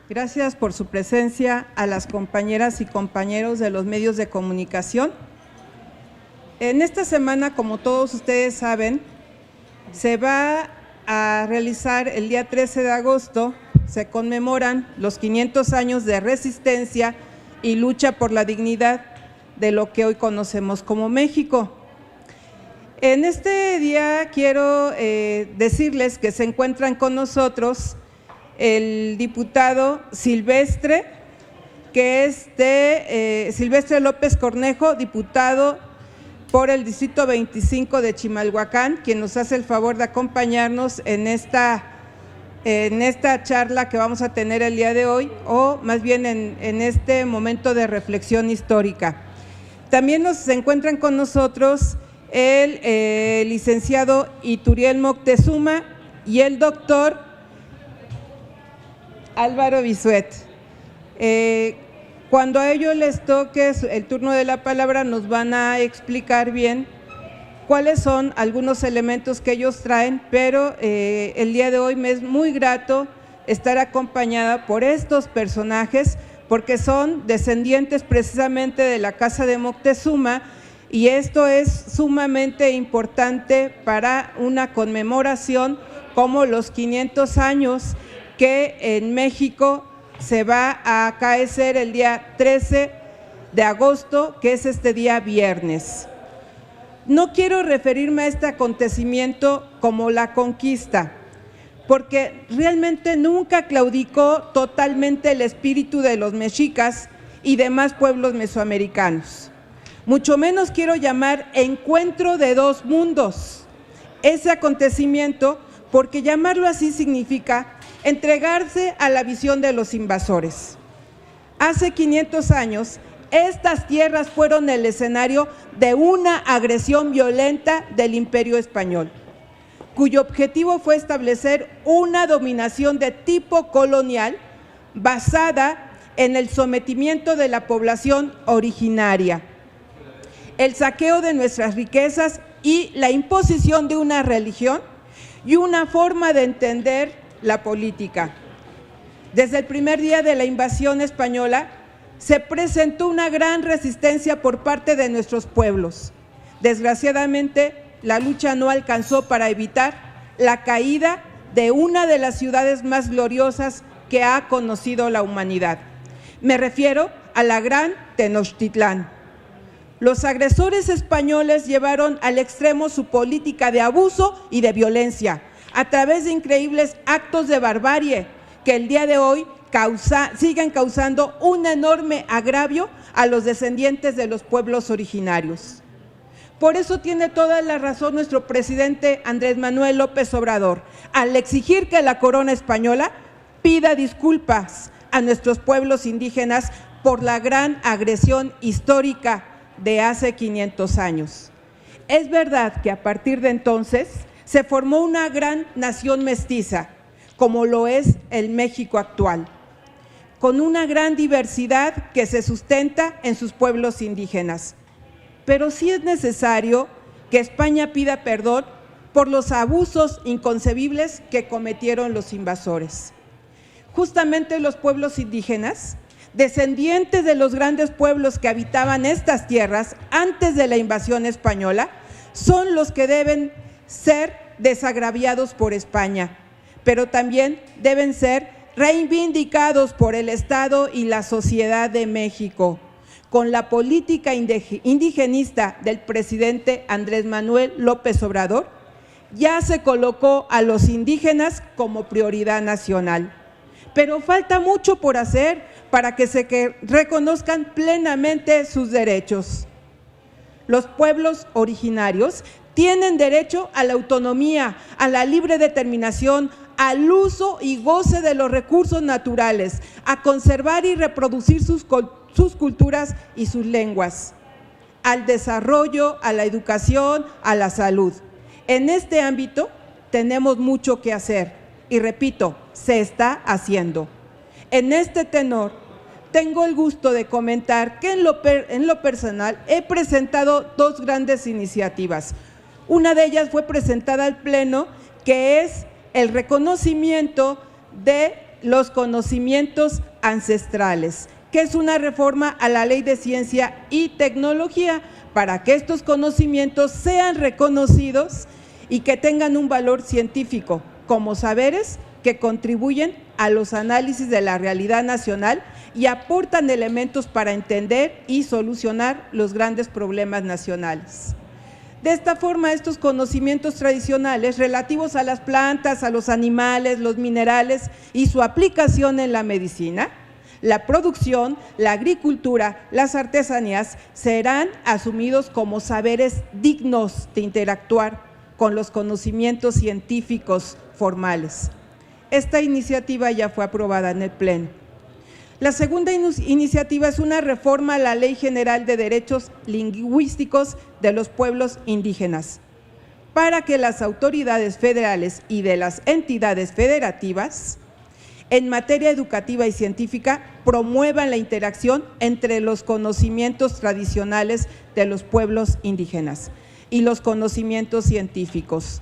Gracias por su presencia a las compañeras y compañeros de los medios de comunicación. En esta semana, como todos ustedes saben, se va a realizar el día 13 de agosto, se conmemoran los 500 años de resistencia y lucha por la dignidad de lo que hoy conocemos como México. En este día quiero decirles que se encuentran con nosotros el diputado Silvestre, que es Silvestre López Cornejo, diputado por el Distrito 25 de Chimalhuacán, quien nos hace el favor de acompañarnos en esta charla que vamos a tener el día de hoy, o más bien en este momento de reflexión histórica. También se encuentran con nosotros el licenciado Ituriel Moctezuma y el doctor Álvaro Bisuet. Cuando a ellos les toque el turno de la palabra, nos van a explicar bien cuáles son algunos elementos que ellos traen, pero el día de hoy me es muy grato estar acompañada por estos personajes, porque son descendientes precisamente de la Casa de Moctezuma, y esto es sumamente importante para una conmemoración como los 500 años que en México se va a acaecer el día 13 de agosto, que es este día viernes. No quiero referirme a este acontecimiento como la conquista, porque realmente nunca claudicó totalmente el espíritu de los mexicas y demás pueblos mesoamericanos. Mucho menos quiero llamar encuentro de dos mundos ese acontecimiento, porque llamarlo así significa entregarse a la visión de los invasores. Hace 500 años, estas tierras fueron el escenario de una agresión violenta del Imperio Español, cuyo objetivo fue establecer una dominación de tipo colonial basada en el sometimiento de la población originaria, el saqueo de nuestras riquezas y la imposición de una religión y una forma de entender la política. Desde el primer día de la invasión española se presentó una gran resistencia por parte de nuestros pueblos. Desgraciadamente, la lucha no alcanzó para evitar la caída de una de las ciudades más gloriosas que ha conocido la humanidad. Me refiero a la Gran Tenochtitlán. Los agresores españoles llevaron al extremo su política de abuso y de violencia, a través de increíbles actos de barbarie que el día de hoy siguen causando un enorme agravio a los descendientes de los pueblos originarios. Por eso tiene toda la razón nuestro presidente Andrés Manuel López Obrador al exigir que la corona española pida disculpas a nuestros pueblos indígenas por la gran agresión histórica de hace 500 años. Es verdad que a partir de entonces se formó una gran nación mestiza, como lo es el México actual, con una gran diversidad que se sustenta en sus pueblos indígenas. Pero sí es necesario que España pida perdón por los abusos inconcebibles que cometieron los invasores. Justamente los pueblos indígenas, descendientes de los grandes pueblos que habitaban estas tierras antes de la invasión española, son los que deben ser desagraviados por España, pero también deben ser reivindicados por el Estado y la sociedad de México. Con la política indigenista del presidente Andrés Manuel López Obrador, ya se colocó a los indígenas como prioridad nacional. Pero falta mucho por hacer para que se reconozcan plenamente sus derechos. Los pueblos originarios tienen derecho a la autonomía, a la libre determinación, al uso y goce de los recursos naturales, a conservar y reproducir sus culturas y sus lenguas, al desarrollo, a la educación, a la salud. En este ámbito tenemos mucho que hacer y, repito, se está haciendo. En este tenor, tengo el gusto de comentar que en lo personal he presentado dos grandes iniciativas. Una de ellas fue presentada al Pleno, que es el reconocimiento de los conocimientos ancestrales, que es una reforma a la Ley de Ciencia y Tecnología para que estos conocimientos sean reconocidos y que tengan un valor científico como saberes que contribuyen a los análisis de la realidad nacional y aportan elementos para entender y solucionar los grandes problemas nacionales. De esta forma, estos conocimientos tradicionales relativos a las plantas, a los animales, los minerales y su aplicación en la medicina, la producción, la agricultura, las artesanías, serán asumidos como saberes dignos de interactuar con los conocimientos científicos formales. Esta iniciativa ya fue aprobada en el Pleno. La segunda iniciativa es una reforma a la Ley General de Derechos Lingüísticos de los Pueblos Indígenas, para que las autoridades federales y de las entidades federativas en materia educativa y científica promuevan la interacción entre los conocimientos tradicionales de los pueblos indígenas y los conocimientos científicos,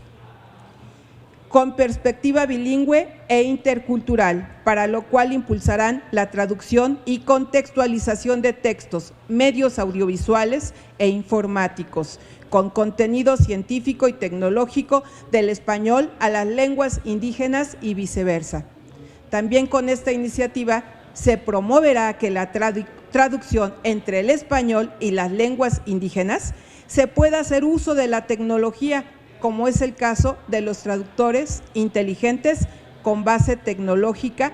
con perspectiva bilingüe e intercultural, para lo cual impulsarán la traducción y contextualización de textos, medios audiovisuales e informáticos, con contenido científico y tecnológico del español a las lenguas indígenas y viceversa. También con esta iniciativa se promoverá que la traducción entre el español y las lenguas indígenas se pueda hacer uso de la tecnología, como es el caso de los traductores inteligentes con base tecnológica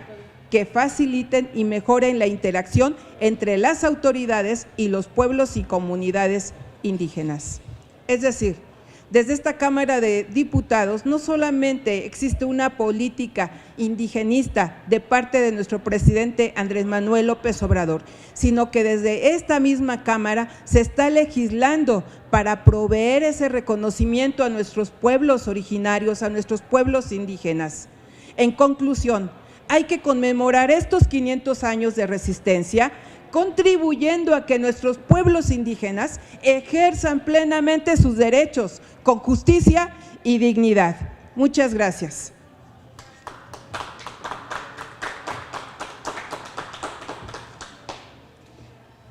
que faciliten y mejoren la interacción entre las autoridades y los pueblos y comunidades indígenas. Es decir, desde esta Cámara de Diputados no solamente existe una política indigenista de parte de nuestro presidente Andrés Manuel López Obrador, sino que desde esta misma Cámara se está legislando para proveer ese reconocimiento a nuestros pueblos originarios, a nuestros pueblos indígenas. En conclusión, hay que conmemorar estos 500 años de resistencia, contribuyendo a que nuestros pueblos indígenas ejerzan plenamente sus derechos con justicia y dignidad. Muchas gracias.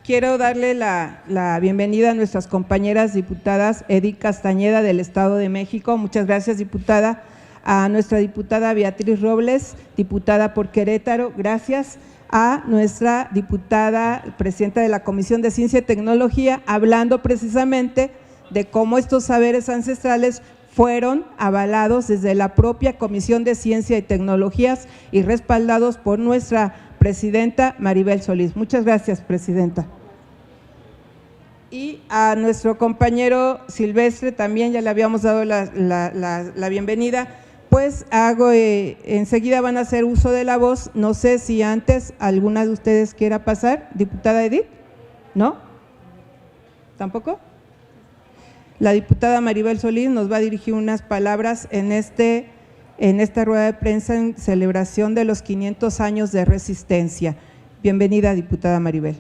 Quiero darle la bienvenida a nuestras compañeras diputadas Edith Castañeda del Estado de México. Muchas gracias, diputada. A nuestra diputada Beatriz Robles, diputada por Querétaro, gracias. A nuestra diputada, presidenta de la Comisión de Ciencia y Tecnología, hablando precisamente de cómo estos saberes ancestrales fueron avalados desde la propia Comisión de Ciencia y Tecnologías y respaldados por nuestra presidenta Maribel Solís. Muchas gracias, presidenta. Y a nuestro compañero Silvestre también ya le habíamos dado la bienvenida. Pues enseguida van a hacer uso de la voz, no sé si antes alguna de ustedes quiera pasar, diputada Edith, ¿no? ¿Tampoco? La diputada Maribel Solís nos va a dirigir unas palabras en esta rueda de prensa en celebración de los 500 años de resistencia. Bienvenida, diputada Maribel.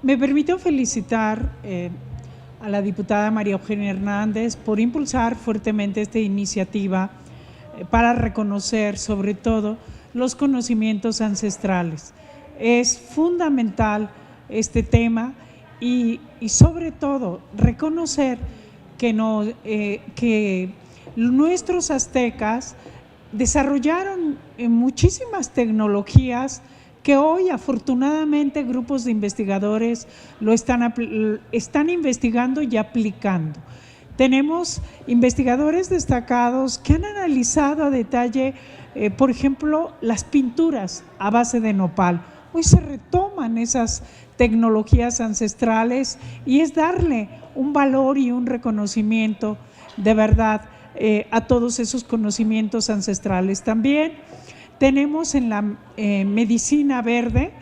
Me permito felicitar a la diputada María Eugenia Hernández por impulsar fuertemente esta iniciativa para reconocer sobre todo los conocimientos ancestrales. Es fundamental este tema y sobre todo reconocer que nuestros aztecas desarrollaron muchísimas tecnologías que hoy afortunadamente grupos de investigadores lo están investigando y aplicando. Tenemos investigadores destacados que han analizado a detalle, por ejemplo, las pinturas a base de nopal. Hoy se retoman esas tecnologías ancestrales y es darle un valor y un reconocimiento de verdad a todos esos conocimientos ancestrales. También tenemos en la medicina verde,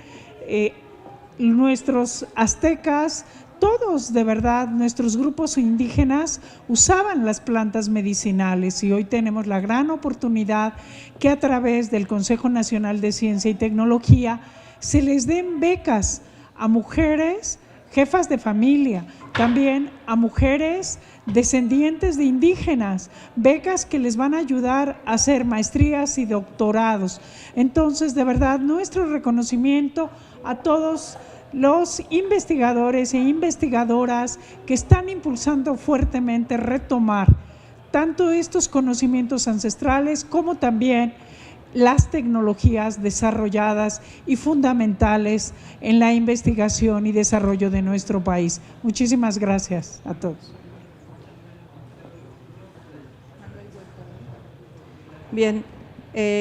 nuestros aztecas, todos de verdad, nuestros grupos indígenas usaban las plantas medicinales y hoy tenemos la gran oportunidad que a través del Consejo Nacional de Ciencia y Tecnología se les den becas a mujeres jefas de familia, también a mujeres descendientes de indígenas, becas que les van a ayudar a hacer maestrías y doctorados. Entonces, de verdad, nuestro reconocimiento a todos los investigadores e investigadoras que están impulsando fuertemente retomar tanto estos conocimientos ancestrales como también las tecnologías desarrolladas y fundamentales en la investigación y desarrollo de nuestro país. Muchísimas gracias a todos. Bien,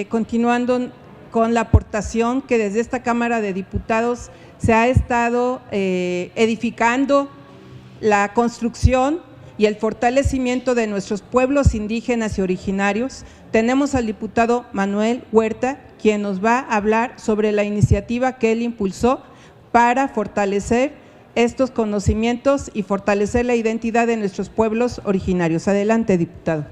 continuando con la aportación que desde esta Cámara de Diputados se ha estado edificando la construcción y el fortalecimiento de nuestros pueblos indígenas y originarios, tenemos al diputado Manuel Huerta, quien nos va a hablar sobre la iniciativa que él impulsó para fortalecer estos conocimientos y fortalecer la identidad de nuestros pueblos originarios. Adelante, diputado.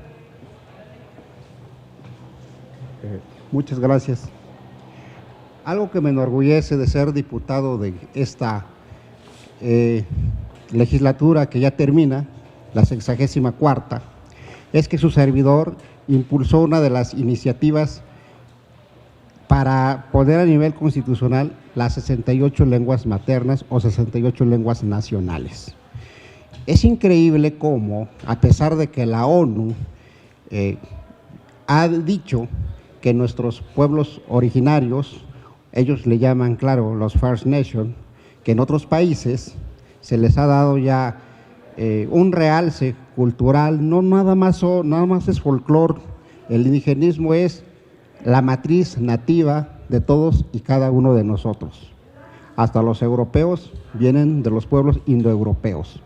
Muchas gracias. Algo que me enorgullece de ser diputado de esta legislatura que ya termina, la 64ª, es que su servidor impulsó una de las iniciativas para poner a nivel constitucional las 68 lenguas maternas o 68 lenguas nacionales. Es increíble cómo, a pesar de que la ONU ha dicho que nuestros pueblos originarios, ellos le llaman, claro, los First Nation, que en otros países se les ha dado ya un realce cultural, no nada más es folclor, el indigenismo es la matriz nativa de todos y cada uno de nosotros. Hasta los europeos vienen de los pueblos indoeuropeos.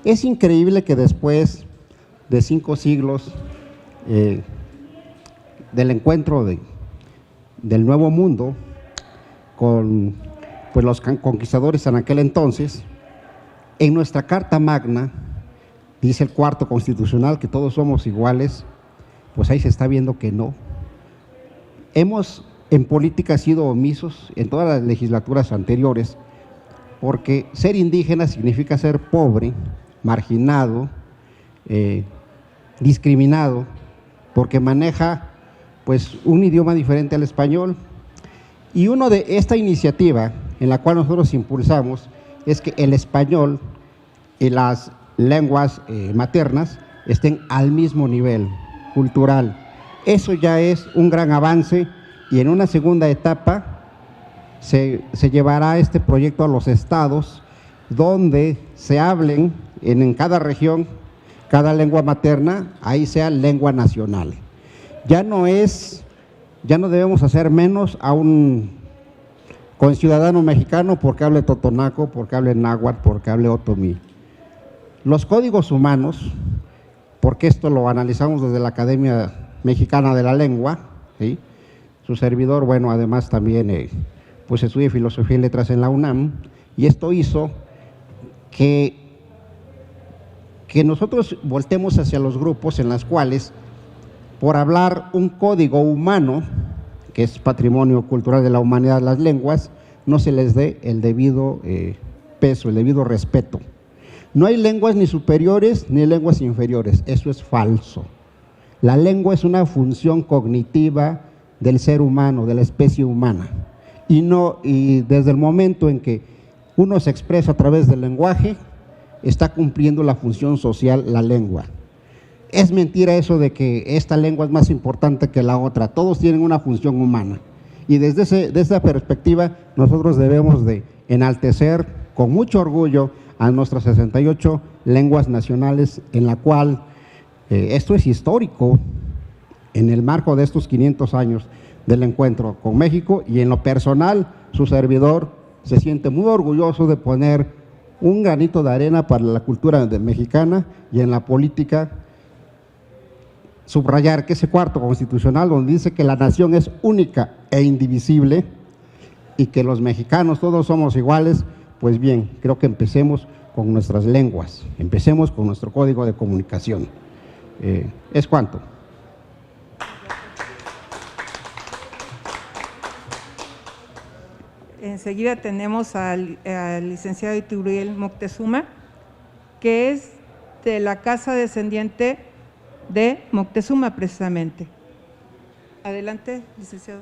Es increíble que después de 5 siglos del encuentro del Nuevo Mundo con pues, los conquistadores en aquel entonces, en nuestra Carta Magna, dice el cuarto constitucional que todos somos iguales, pues ahí se está viendo que no. Hemos en política sido omisos en todas las legislaturas anteriores, porque ser indígena significa ser pobre, marginado, discriminado, porque maneja pues un idioma diferente al español. Y uno de esta iniciativa en la cual nosotros impulsamos es que el español y las lenguas maternas estén al mismo nivel cultural. Eso ya es un gran avance y en una segunda etapa se llevará este proyecto a los estados donde se hablen en cada región, cada lengua materna, ahí sea lengua nacional. Ya no debemos hacer menos a un conciudadano mexicano porque hable totonaco, porque hable náhuatl, porque hable otomí. Los códigos humanos, porque esto lo analizamos desde la Academia Mexicana de la Lengua, ¿sí? Su servidor, bueno, además también pues estudia Filosofía y Letras en la UNAM, y esto hizo que nosotros voltemos hacia los grupos en los cuales, por hablar un código humano, que es patrimonio cultural de la humanidad, las lenguas, no se les dé el debido peso, el debido respeto. No hay lenguas ni superiores ni lenguas inferiores, eso es falso. La lengua es una función cognitiva del ser humano, de la especie humana, y desde el momento en que uno se expresa a través del lenguaje, está cumpliendo la función social la lengua. Es mentira eso de que esta lengua es más importante que la otra, todos tienen una función humana, y desde esa perspectiva nosotros debemos de enaltecer con mucho orgullo a nuestras 68 lenguas nacionales, en la cual esto es histórico en el marco de estos 500 años del encuentro con México, y en lo personal su servidor se siente muy orgulloso de poner un granito de arena para la cultura mexicana, y en la política subrayar que ese cuarto constitucional donde dice que la nación es única e indivisible y que los mexicanos todos somos iguales, pues bien, creo que empecemos con nuestras lenguas, empecemos con nuestro código de comunicación. ¿Es cuánto? enseguida tenemos al licenciado Ituriel Moctezuma, que es de la casa descendiente de Moctezuma precisamente. Adelante, licenciado.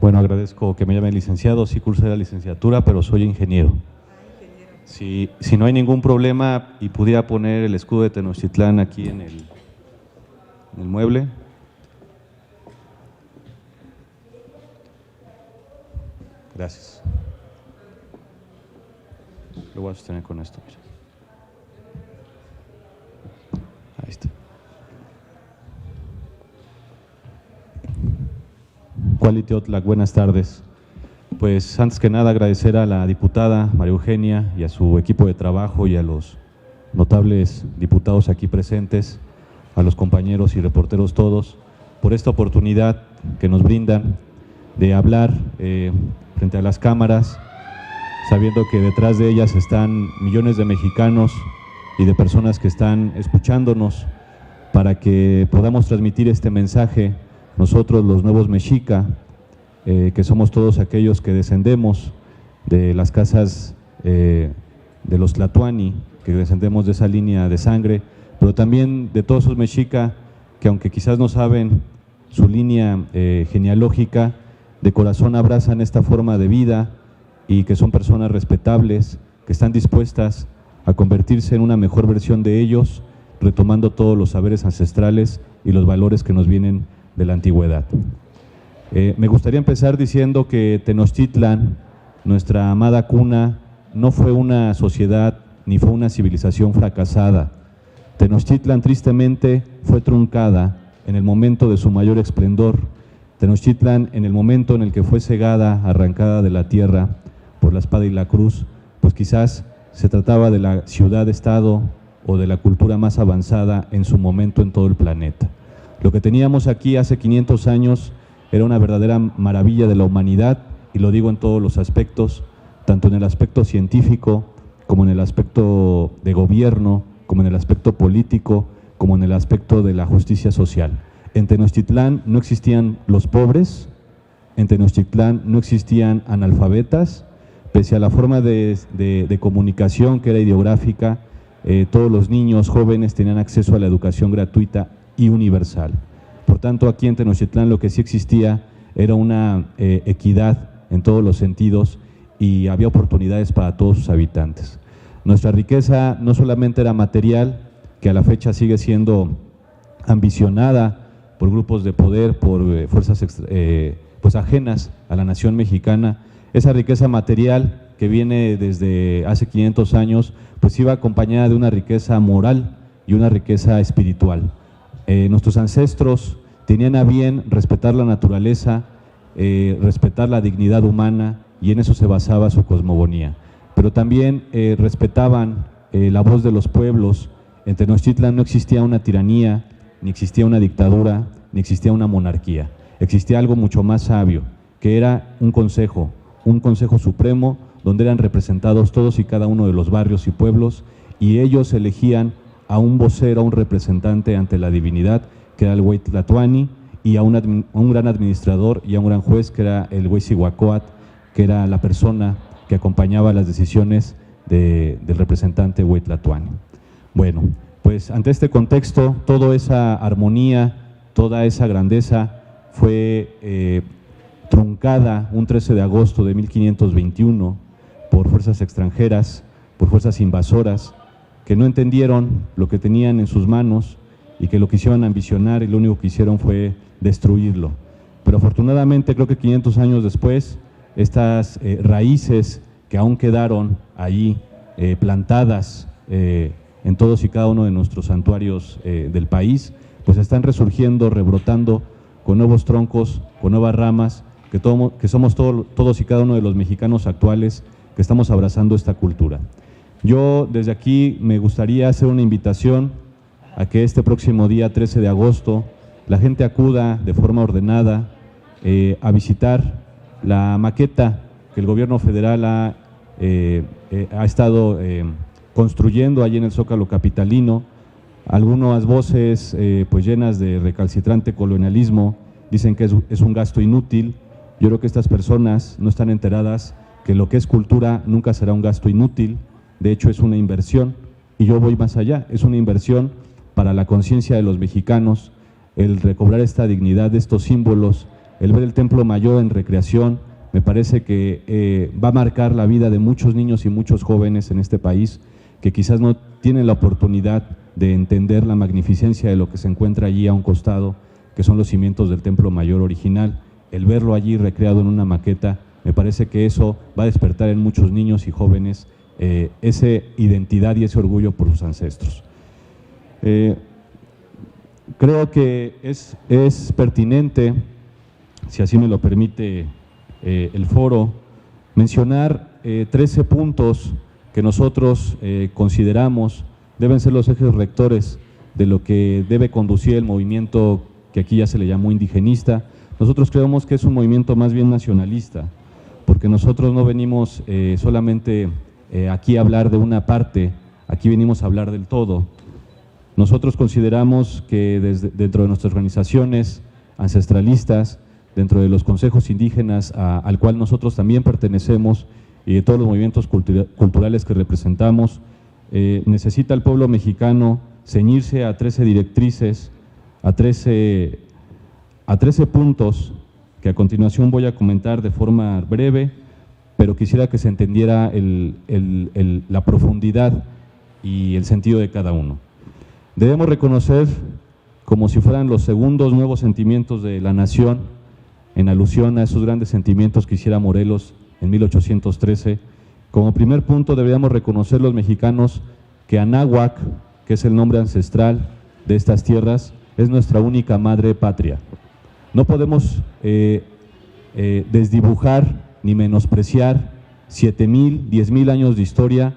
Bueno, agradezco que me llamen licenciado. Sí cursé la licenciatura, pero soy ingeniero. Si no hay ningún problema y pudiera poner el escudo de Tenochtitlán aquí en el mueble. Gracias. Lo voy a sostener con esto. Mira. Ahí está. Cualiteotlac, buenas tardes. Pues antes que nada agradecer a la diputada María Eugenia y a su equipo de trabajo y a los notables diputados aquí presentes, a los compañeros y reporteros todos, por esta oportunidad que nos brindan de hablar frente a las cámaras, sabiendo que detrás de ellas están millones de mexicanos y de personas que están escuchándonos, para que podamos transmitir este mensaje nosotros los nuevos mexica, que somos todos aquellos que descendemos de las casas de los Tlatoani, que descendemos de esa línea de sangre, pero también de todos esos mexica que, aunque quizás no saben su línea genealógica, de corazón abrazan esta forma de vida y que son personas respetables, que están dispuestas a convertirse en una mejor versión de ellos, retomando todos los saberes ancestrales y los valores que nos vienen de la antigüedad. Me gustaría empezar diciendo que Tenochtitlan, nuestra amada cuna, no fue una sociedad ni fue una civilización fracasada. Tenochtitlan tristemente fue truncada en el momento de su mayor esplendor. Tenochtitlan, en el momento en el que fue cegada, arrancada de la tierra por la espada y la cruz, pues quizás se trataba de la ciudad-estado o de la cultura más avanzada en su momento en todo el planeta. Lo que teníamos aquí hace 500 años era una verdadera maravilla de la humanidad, y lo digo en todos los aspectos, tanto en el aspecto científico, como en el aspecto de gobierno, como en el aspecto político, como en el aspecto de la justicia social. En Tenochtitlán no existían los pobres, en Tenochtitlán no existían analfabetas, pese a la forma de comunicación que era ideográfica, todos los niños jóvenes tenían acceso a la educación gratuita y universal. Por tanto, aquí en Tenochtitlán lo que sí existía era una equidad en todos los sentidos y había oportunidades para todos sus habitantes. Nuestra riqueza no solamente era material, que a la fecha sigue siendo ambicionada por grupos de poder, por fuerzas pues ajenas a la nación mexicana. Esa riqueza material que viene desde hace 500 años, pues iba acompañada de una riqueza moral y una riqueza espiritual. Nuestros ancestros tenían a bien respetar la naturaleza, respetar la dignidad humana, y en eso se basaba su cosmogonía. Pero también respetaban la voz de los pueblos. En Tenochtitlan no existía una tiranía, ni existía una dictadura, ni existía una monarquía. Existía algo mucho más sabio, que era un consejo supremo, donde eran representados todos y cada uno de los barrios y pueblos, y ellos elegían a un vocero, a un representante ante la divinidad, que era el Güey Tlatoani, y a un gran administrador y a un gran juez, que era el Güey Cihuacóatl, que era la persona que acompañaba las decisiones del representante Güey Tlatoani. Bueno, pues ante este contexto, toda esa armonía, toda esa grandeza fue truncada un 13 de agosto de 1521 por fuerzas extranjeras, por fuerzas invasoras, que no entendieron lo que tenían en sus manos y que lo quisieron ambicionar, y lo único que hicieron fue destruirlo. Pero afortunadamente, creo que 500 años después, estas raíces que aún quedaron allí plantadas en todos y cada uno de nuestros santuarios del país, pues están resurgiendo, rebrotando con nuevos troncos, con nuevas ramas, que somos todos y cada uno de los mexicanos actuales que estamos abrazando esta cultura. Yo desde aquí me gustaría hacer una invitación a que este próximo día 13 de agosto la gente acuda de forma ordenada a visitar la maqueta que el gobierno federal ha estado construyendo allí en el Zócalo capitalino, Algunas voces pues llenas de recalcitrante colonialismo dicen que es un gasto inútil. Yo creo que estas personas no están enteradas que lo que es cultura nunca será un gasto inútil, de hecho es una inversión, y yo voy más allá, es una inversión para la conciencia de los mexicanos, el recobrar esta dignidad de estos símbolos, el ver el Templo Mayor en recreación, me parece que va a marcar la vida de muchos niños y muchos jóvenes en este país que quizás no tienen la oportunidad de entender la magnificencia de lo que se encuentra allí a un costado, que son los cimientos del Templo Mayor original. El verlo allí recreado en una maqueta, me parece que eso va a despertar en muchos niños y jóvenes esa identidad y ese orgullo por sus ancestros. Creo que es pertinente, si así me lo permite el foro, mencionar 13 puntos que nosotros consideramos deben ser los ejes rectores de lo que debe conducir el movimiento que aquí ya se le llamó indigenista. Nosotros creemos que es un movimiento más bien nacionalista, porque nosotros no venimos solamente aquí a hablar de una parte, aquí venimos a hablar del todo. Nosotros consideramos que dentro de nuestras organizaciones ancestralistas, dentro de los consejos indígenas al cual nosotros también pertenecemos y de todos los movimientos culturales que representamos, necesita el pueblo mexicano ceñirse a 13 directrices, a 13 puntos que a continuación voy a comentar de forma breve, pero quisiera que se entendiera la profundidad y el sentido de cada uno. Debemos reconocer, como si fueran los segundos nuevos sentimientos de la nación, en alusión a esos grandes sentimientos que hiciera Morelos en 1813, como primer punto deberíamos reconocer los mexicanos que Anáhuac, que es el nombre ancestral de estas tierras, es nuestra única madre patria. No podemos desdibujar ni menospreciar 7,000, 10,000 años de historia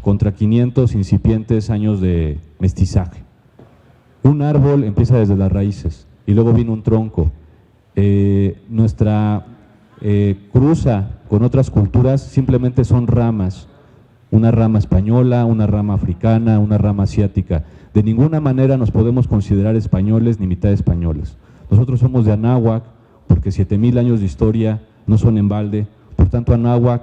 contra 500 incipientes años de mestizaje. Un árbol empieza desde las raíces y luego viene un tronco. Nuestra cruza con otras culturas simplemente son ramas, una rama española, una rama africana, una rama asiática. De ninguna manera nos podemos considerar españoles ni mitad españoles. Nosotros somos de Anáhuac porque 7,000 años de historia no son en balde, por tanto Anáhuac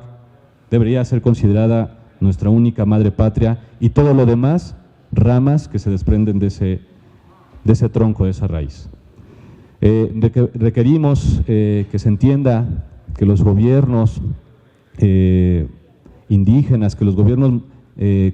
debería ser considerada nuestra única madre patria y todo lo demás, ramas que se desprenden de ese tronco, de esa raíz. Requerimos que se entienda que los gobiernos indígenas, que los gobiernos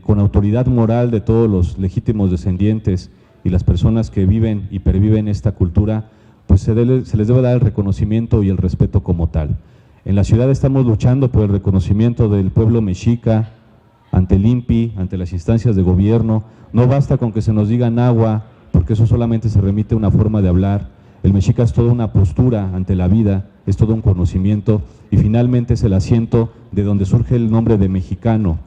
con autoridad moral de todos los legítimos descendientes y las personas que viven y perviven esta cultura, pues se les debe dar el reconocimiento y el respeto como tal. En la ciudad estamos luchando por el reconocimiento del pueblo mexica ante el INPI, ante las instancias de gobierno. No basta con que se nos diga náhuatl, porque eso solamente se remite a una forma de hablar. El mexica es toda una postura ante la vida, es todo un conocimiento y finalmente es el asiento de donde surge el nombre de mexicano.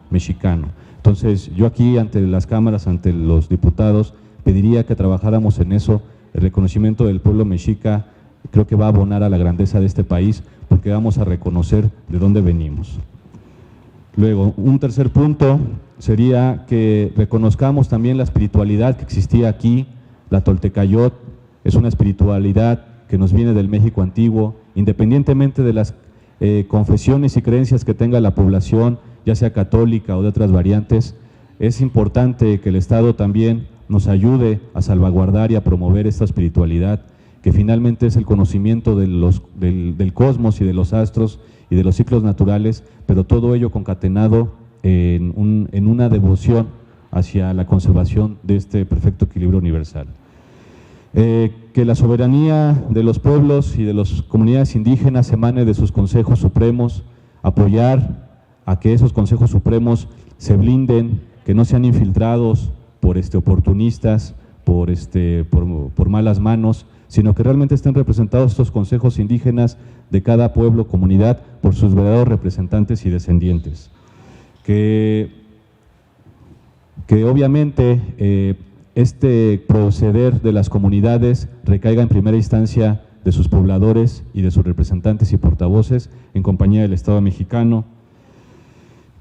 Entonces yo aquí ante las cámaras, ante los diputados, pediría que trabajáramos en eso. El reconocimiento del pueblo mexica creo que va a abonar a la grandeza de este país porque vamos a reconocer de dónde venimos. Luego, un tercer punto sería que reconozcamos también la espiritualidad que existía aquí. La Toltecayot es una espiritualidad que nos viene del México antiguo, independientemente de las confesiones y creencias que tenga la población, ya sea católica o de otras variantes. Es importante que el Estado también nos ayude a salvaguardar y a promover esta espiritualidad, que finalmente es el conocimiento del cosmos y de los astros y de los ciclos naturales, pero todo ello concatenado en una devoción hacia la conservación de este perfecto equilibrio universal. Que la soberanía de los pueblos y de las comunidades indígenas emane de sus consejos supremos, apoyar a que esos consejos supremos se blinden, que no sean infiltrados por oportunistas, por malas manos, sino que realmente estén representados estos consejos indígenas de cada pueblo, comunidad, por sus verdaderos representantes y descendientes. Que obviamente este proceder de las comunidades recaiga en primera instancia de sus pobladores y de sus representantes y portavoces en compañía del Estado mexicano.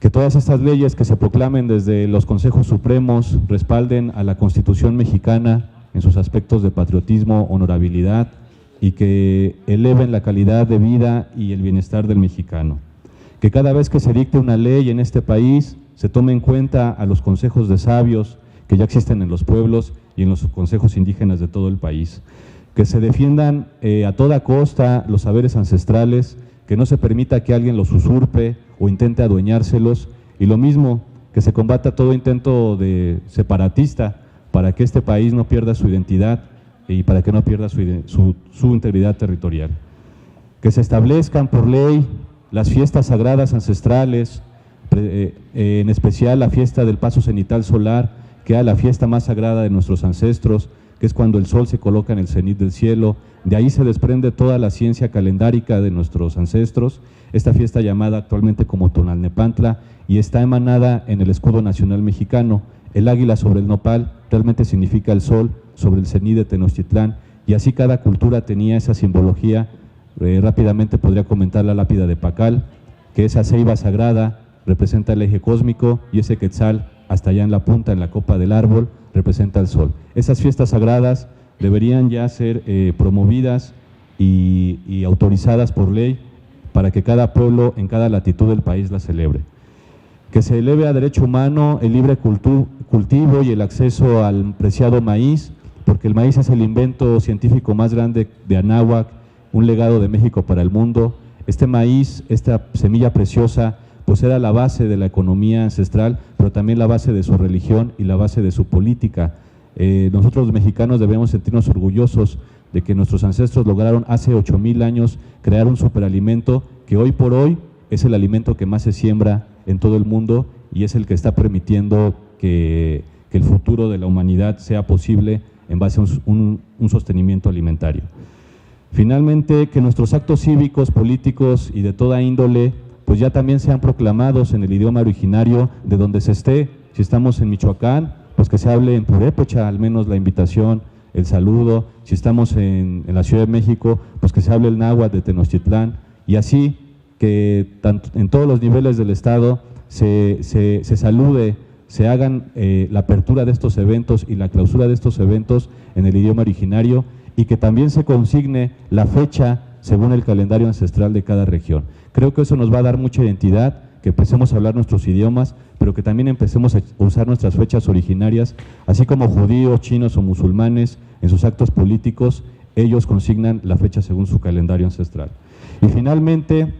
Que todas estas leyes que se proclamen desde los consejos supremos respalden a la Constitución mexicana en sus aspectos de patriotismo, honorabilidad y que eleven la calidad de vida y el bienestar del mexicano. Que cada vez que se dicte una ley en este país se tome en cuenta a los consejos de sabios que ya existen en los pueblos y en los consejos indígenas de todo el país. Que se defiendan a toda costa los saberes ancestrales, que no se permita que alguien los usurpe o intente adueñárselos, y lo mismo, que se combata todo intento de separatista para que este país no pierda su identidad y para que no pierda su integridad territorial. Que se establezcan por ley las fiestas sagradas ancestrales, en especial la fiesta del paso cenital solar, que es la fiesta más sagrada de nuestros ancestros, que es cuando el sol se coloca en el cenit del cielo. De ahí se desprende toda la ciencia calendárica de nuestros ancestros, esta fiesta llamada actualmente como Tonalnepantla, y está emanada en el escudo nacional mexicano. El águila sobre el nopal realmente significa el sol sobre el cenit de Tenochtitlán, y así cada cultura tenía esa simbología. Rápidamente podría comentar la lápida de Pacal, que esa ceiba sagrada representa el eje cósmico, y ese quetzal hasta allá en la punta, en la copa del árbol, representa el sol. Esas fiestas sagradas deberían ya ser promovidas y autorizadas por ley para que cada pueblo en cada latitud del país las celebre. Que se eleve a derecho humano el libre cultivo y el acceso al preciado maíz, porque el maíz es el invento científico más grande de Anáhuac, un legado de México para el mundo. Este maíz, esta semilla preciosa, pues era la base de la economía ancestral, pero también la base de su religión y la base de su política. Nosotros los mexicanos debemos sentirnos orgullosos de que nuestros ancestros lograron hace 8,000 años crear un superalimento que hoy por hoy es el alimento que más se siembra en todo el mundo y es el que está permitiendo que el futuro de la humanidad sea posible en base a un sostenimiento alimentario. Finalmente, que nuestros actos cívicos, políticos y de toda índole pues ya también sean proclamados en el idioma originario de donde se esté. Si estamos en Michoacán, pues que se hable en purépecha, al menos la invitación, el saludo. Si estamos en la Ciudad de México, pues que se hable el náhuatl de Tenochtitlán, y así que tanto, en todos los niveles del Estado se salude, se hagan la apertura de estos eventos y la clausura de estos eventos en el idioma originario, y que también se consigne la fecha según el calendario ancestral de cada región. Creo que eso nos va a dar mucha identidad, que empecemos a hablar nuestros idiomas, pero que también empecemos a usar nuestras fechas originarias, así como judíos, chinos o musulmanes, en sus actos políticos, ellos consignan la fecha según su calendario ancestral. Y finalmente,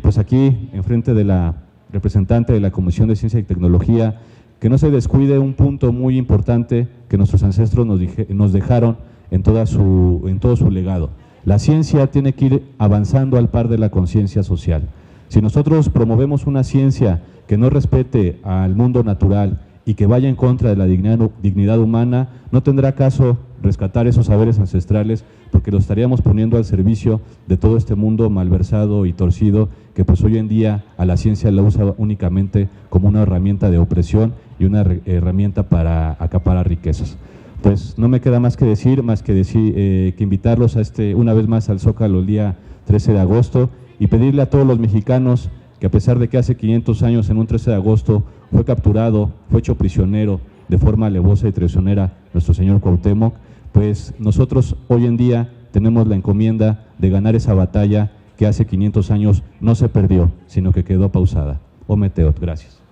pues aquí, enfrente de la representante de la Comisión de Ciencia y Tecnología, que no se descuide un punto muy importante que nuestros ancestros nos dejaron en todo su legado. La ciencia tiene que ir avanzando al par de la conciencia social. Si nosotros promovemos una ciencia que no respete al mundo natural y que vaya en contra de la dignidad humana, no tendrá caso rescatar esos saberes ancestrales, porque los estaríamos poniendo al servicio de todo este mundo malversado y torcido, que pues hoy en día a la ciencia la usa únicamente como una herramienta de opresión y una herramienta para acaparar riquezas. Pues no me queda más que decir que invitarlos una vez más al Zócalo el día 13 de agosto y pedirle a todos los mexicanos que, a pesar de que hace 500 años en un 13 de agosto fue capturado, fue hecho prisionero de forma alevosa y traicionera nuestro señor Cuauhtémoc, pues nosotros hoy en día tenemos la encomienda de ganar esa batalla que hace 500 años no se perdió, sino que quedó pausada. Ometeot, gracias.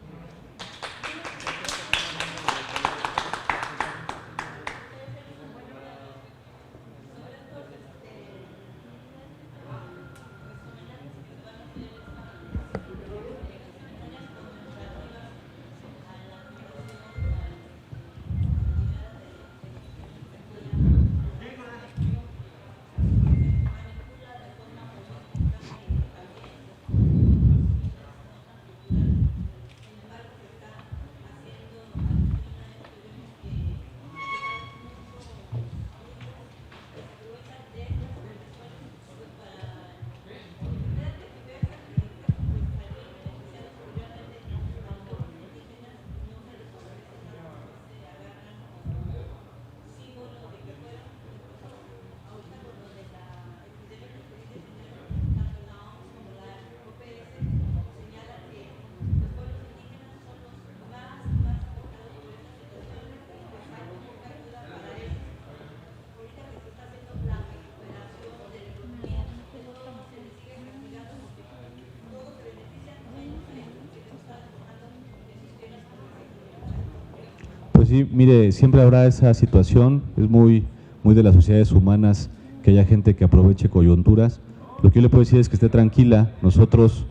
Pues sí, mire, siempre habrá esa situación, es muy de las sociedades humanas que haya gente que aproveche coyunturas. Lo que yo le puedo decir es que esté tranquila, nosotros,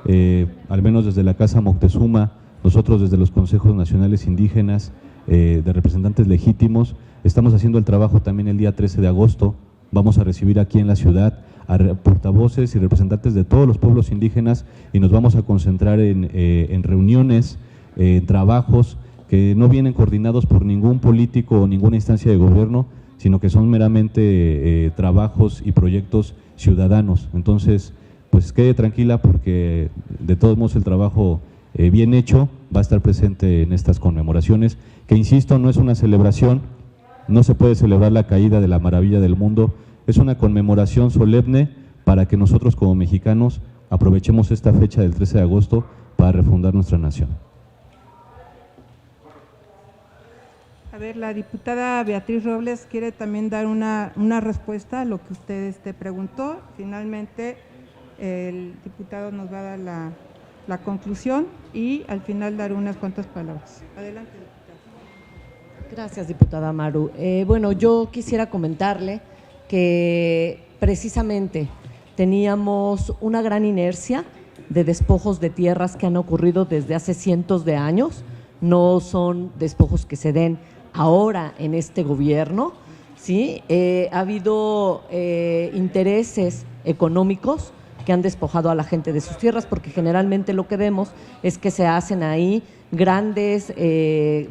al menos desde la Casa Moctezuma, nosotros desde los consejos nacionales indígenas, de representantes legítimos, estamos haciendo el trabajo también el día 13 de agosto, vamos a recibir aquí en la ciudad a portavoces y representantes de todos los pueblos indígenas y nos vamos a concentrar en reuniones, en trabajos que no vienen coordinados por ningún político o ninguna instancia de gobierno, sino que son meramente trabajos y proyectos ciudadanos. Entonces, pues quede tranquila porque de todos modos el trabajo bien hecho va a estar presente en estas conmemoraciones, que insisto, no es una celebración, no se puede celebrar la caída de la maravilla del mundo, es una conmemoración solemne para que nosotros como mexicanos aprovechemos esta fecha del 13 de agosto para refundar nuestra nación. A ver, la diputada Beatriz Robles quiere también dar una respuesta a lo que usted preguntó. Finalmente, el diputado nos va a dar la conclusión y al final dar unas cuantas palabras. Adelante, diputada. Gracias, diputada Maru. Bueno, yo quisiera comentarle que precisamente teníamos una gran inercia de despojos de tierras que han ocurrido desde hace cientos de años, no son despojos que se den ahora en este gobierno, ¿sí? Ha habido intereses económicos que han despojado a la gente de sus tierras, porque generalmente lo que vemos es que se hacen ahí grandes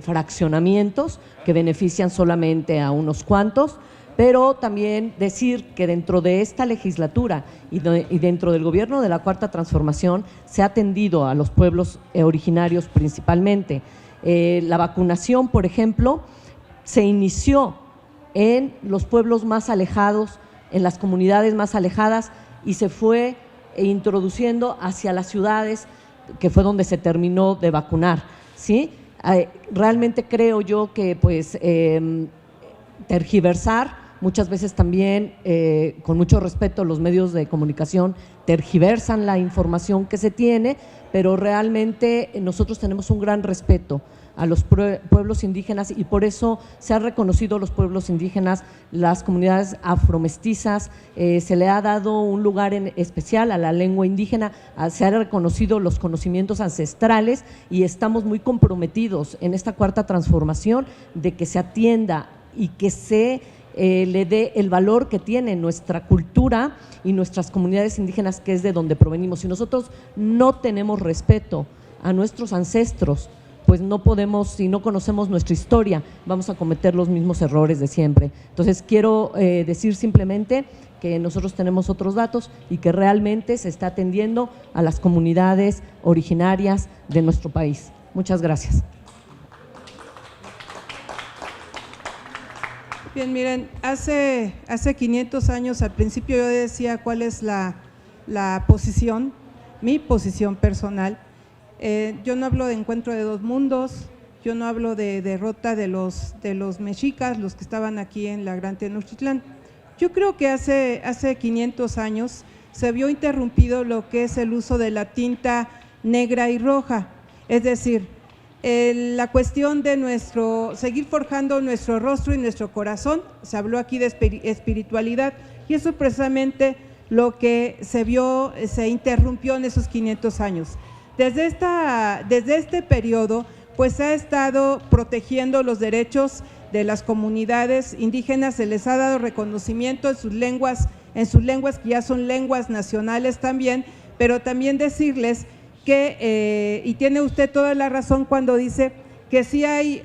fraccionamientos que benefician solamente a unos cuantos, pero también decir que dentro de esta legislatura y dentro del gobierno de la Cuarta Transformación se ha atendido a los pueblos originarios principalmente. La vacunación, por ejemplo, se inició en los pueblos más alejados, en las comunidades más alejadas y se fue introduciendo hacia las ciudades, que fue donde se terminó de vacunar, ¿sí? Realmente creo yo que pues tergiversar, muchas veces también, con mucho respeto, los medios de comunicación tergiversan la información que se tiene, pero realmente nosotros tenemos un gran respeto a los pueblos indígenas y por eso se han reconocido los pueblos indígenas, las comunidades afromestizas, se le ha dado un lugar en especial a la lengua indígena, se han reconocido los conocimientos ancestrales y estamos muy comprometidos en esta Cuarta Transformación de que se atienda y que se le dé el valor que tiene nuestra cultura y nuestras comunidades indígenas, que es de donde provenimos. Si nosotros no tenemos respeto a nuestros ancestros, pues no podemos, si no conocemos nuestra historia, vamos a cometer los mismos errores de siempre. Entonces quiero decir simplemente que nosotros tenemos otros datos y que realmente se está atendiendo a las comunidades originarias de nuestro país. Muchas gracias. Bien, miren, hace 500 años, al principio yo decía cuál es la posición, mi posición personal. Yo no hablo de encuentro de dos mundos, yo no hablo de derrota de los mexicas, los que estaban aquí en la Gran Tenochtitlán. Yo creo que hace 500 años se vio interrumpido lo que es el uso de la tinta negra y roja, es decir, la cuestión de seguir forjando nuestro rostro y nuestro corazón. Se habló aquí de espiritualidad y eso precisamente lo que se interrumpió en esos 500 años. Desde este periodo, pues se ha estado protegiendo los derechos de las comunidades indígenas, se les ha dado reconocimiento en sus lenguas que ya son lenguas nacionales también, pero también decirles que, y tiene usted toda la razón cuando dice que sí hay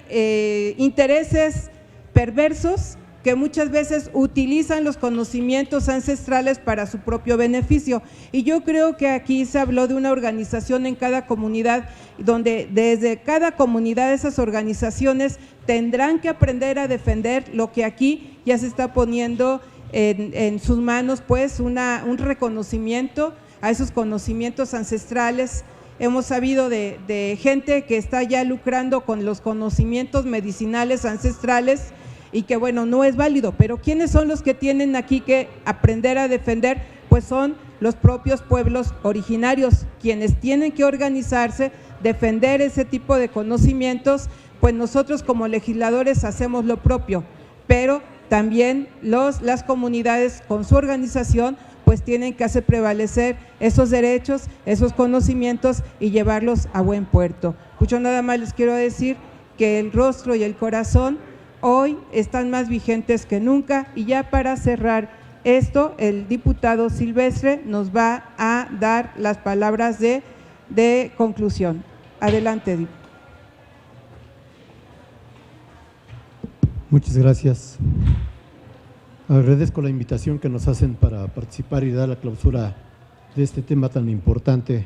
intereses perversos que muchas veces utilizan los conocimientos ancestrales para su propio beneficio. Y yo creo que aquí se habló de una organización en cada comunidad, donde desde cada comunidad esas organizaciones tendrán que aprender a defender lo que aquí ya se está poniendo en sus manos, pues un reconocimiento a esos conocimientos ancestrales. Hemos sabido de gente que está ya lucrando con los conocimientos medicinales ancestrales y que bueno, no es válido, pero ¿quiénes son los que tienen aquí que aprender a defender? Pues son los propios pueblos originarios, quienes tienen que organizarse, defender ese tipo de conocimientos pues nosotros como legisladores hacemos lo propio, pero también las comunidades con su organización pues tienen que hacer prevalecer esos derechos, esos conocimientos y llevarlos a buen puerto. Pues yo nada más les quiero decir que el rostro y el corazón hoy están más vigentes que nunca, y ya para cerrar esto, el diputado Silvestre nos va a dar las palabras de conclusión. Adelante, diputado. Muchas gracias. Agradezco la invitación que nos hacen para participar y dar la clausura de este tema tan importante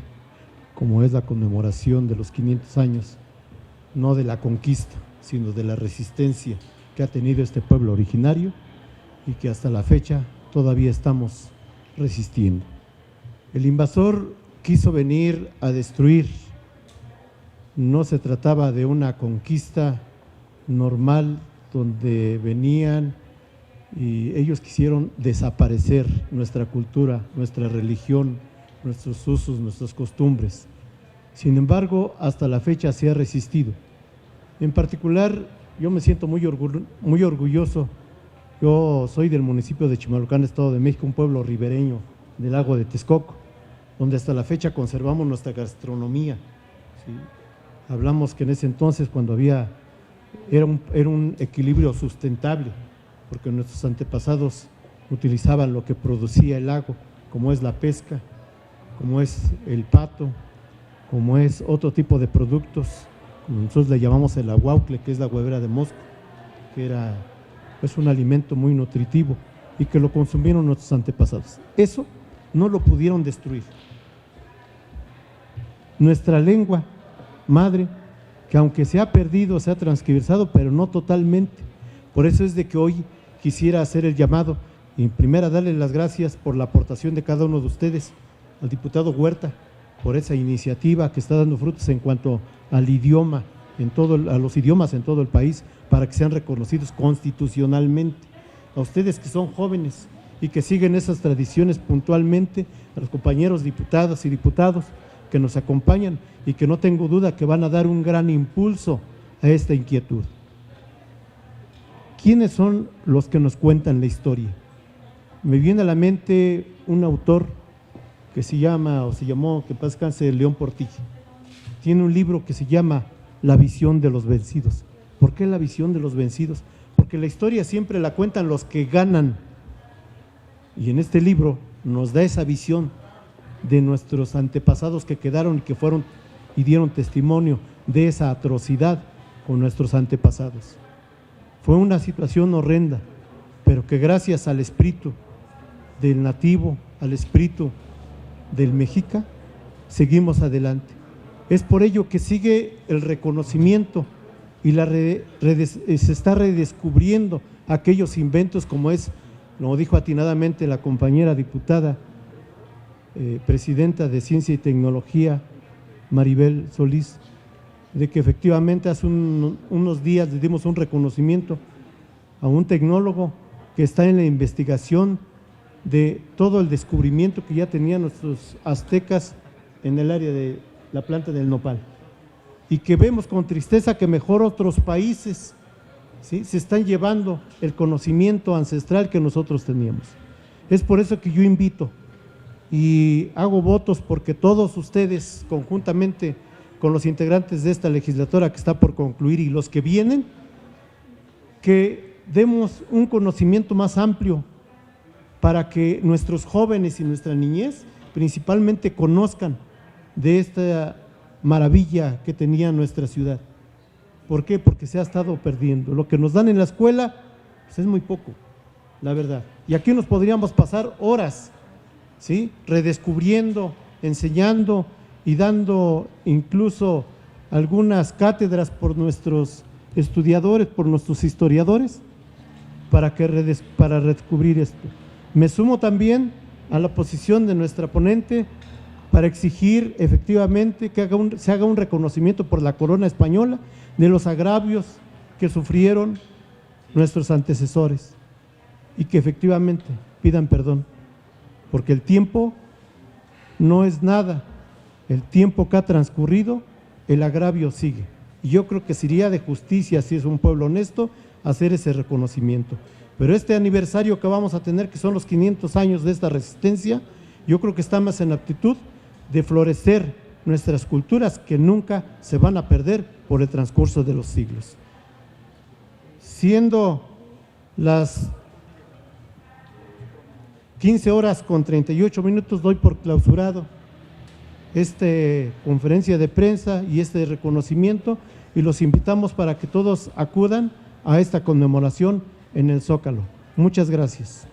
como es la conmemoración de los 500 años, no de la conquista, sino de la resistencia que ha tenido este pueblo originario y que hasta la fecha todavía estamos resistiendo. El invasor quiso venir a destruir, no se trataba de una conquista normal donde venían y ellos quisieron desaparecer nuestra cultura, nuestra religión, nuestros usos, nuestras costumbres. Sin embargo, hasta la fecha se ha resistido. En particular, yo me siento muy orgulloso. Yo soy del municipio de Chimalhuacán, Estado de México, un pueblo ribereño del lago de Texcoco, donde hasta la fecha conservamos nuestra gastronomía. ¿Sí? Hablamos que en ese entonces, cuando era un equilibrio sustentable, porque nuestros antepasados utilizaban lo que producía el lago, como es la pesca, como es el pato, como es otro tipo de productos, como nosotros le llamamos el aguaucle, que es la huevera de mosco, que era pues un alimento muy nutritivo y que lo consumieron nuestros antepasados. Eso no lo pudieron destruir. Nuestra lengua madre, que aunque se ha perdido, se ha transgiversado, pero no totalmente. Por eso es de que hoy quisiera hacer el llamado, y en primera darle las gracias por la aportación de cada uno de ustedes, al diputado Huerta, por esa iniciativa que está dando frutos en cuanto al idioma, a los idiomas en todo el país, para que sean reconocidos constitucionalmente. A ustedes que son jóvenes y que siguen esas tradiciones puntualmente, a los compañeros diputadas y diputados que nos acompañan y que no tengo duda que van a dar un gran impulso a esta inquietud. ¿Quiénes son los que nos cuentan la historia? Me viene a la mente un autor que se llamó, que paz descanse, León Portilla. Tiene un libro que se llama La visión de los vencidos. ¿Por qué la visión de los vencidos? Porque la historia siempre la cuentan los que ganan. Y en este libro nos da esa visión de nuestros antepasados que quedaron y que fueron y dieron testimonio de esa atrocidad con nuestros antepasados. Fue una situación horrenda, pero que gracias al espíritu del nativo, al espíritu del mexica, seguimos adelante. Es por ello que sigue el reconocimiento y se está redescubriendo aquellos inventos como es, lo dijo atinadamente la compañera diputada, presidenta de Ciencia y Tecnología, Maribel Solís, de que efectivamente hace unos días le dimos un reconocimiento a un tecnólogo que está en la investigación de todo el descubrimiento que ya tenían nuestros aztecas en el área de la planta del nopal, y que vemos con tristeza que mejor otros países, ¿sí?, se están llevando el conocimiento ancestral que nosotros teníamos. Es por eso que yo invito y hago votos porque todos ustedes, conjuntamente con los integrantes de esta legislatura que está por concluir y los que vienen, que demos un conocimiento más amplio para que nuestros jóvenes y nuestra niñez principalmente conozcan de esta maravilla que tenía nuestra ciudad. ¿Por qué? Porque se ha estado perdiendo. Lo que nos dan en la escuela pues es muy poco, la verdad. Y aquí nos podríamos pasar horas, ¿sí?, redescubriendo, enseñando y dando incluso algunas cátedras por nuestros estudiadores, por nuestros historiadores, para redescubrir esto. Me sumo también a la posición de nuestra ponente para exigir efectivamente que se haga un reconocimiento por la corona española de los agravios que sufrieron nuestros antecesores y que efectivamente pidan perdón, porque el tiempo no es nada, el tiempo que ha transcurrido, el agravio sigue y yo creo que sería de justicia, si es un pueblo honesto, hacer ese reconocimiento. Pero este aniversario que vamos a tener, que son los 500 años de esta resistencia, yo creo que está más en aptitud de florecer nuestras culturas que nunca se van a perder por el transcurso de los siglos. Siendo las 15:38, doy por clausurado esta conferencia de prensa y este reconocimiento, y los invitamos para que todos acudan a esta conmemoración en el Zócalo. Muchas gracias.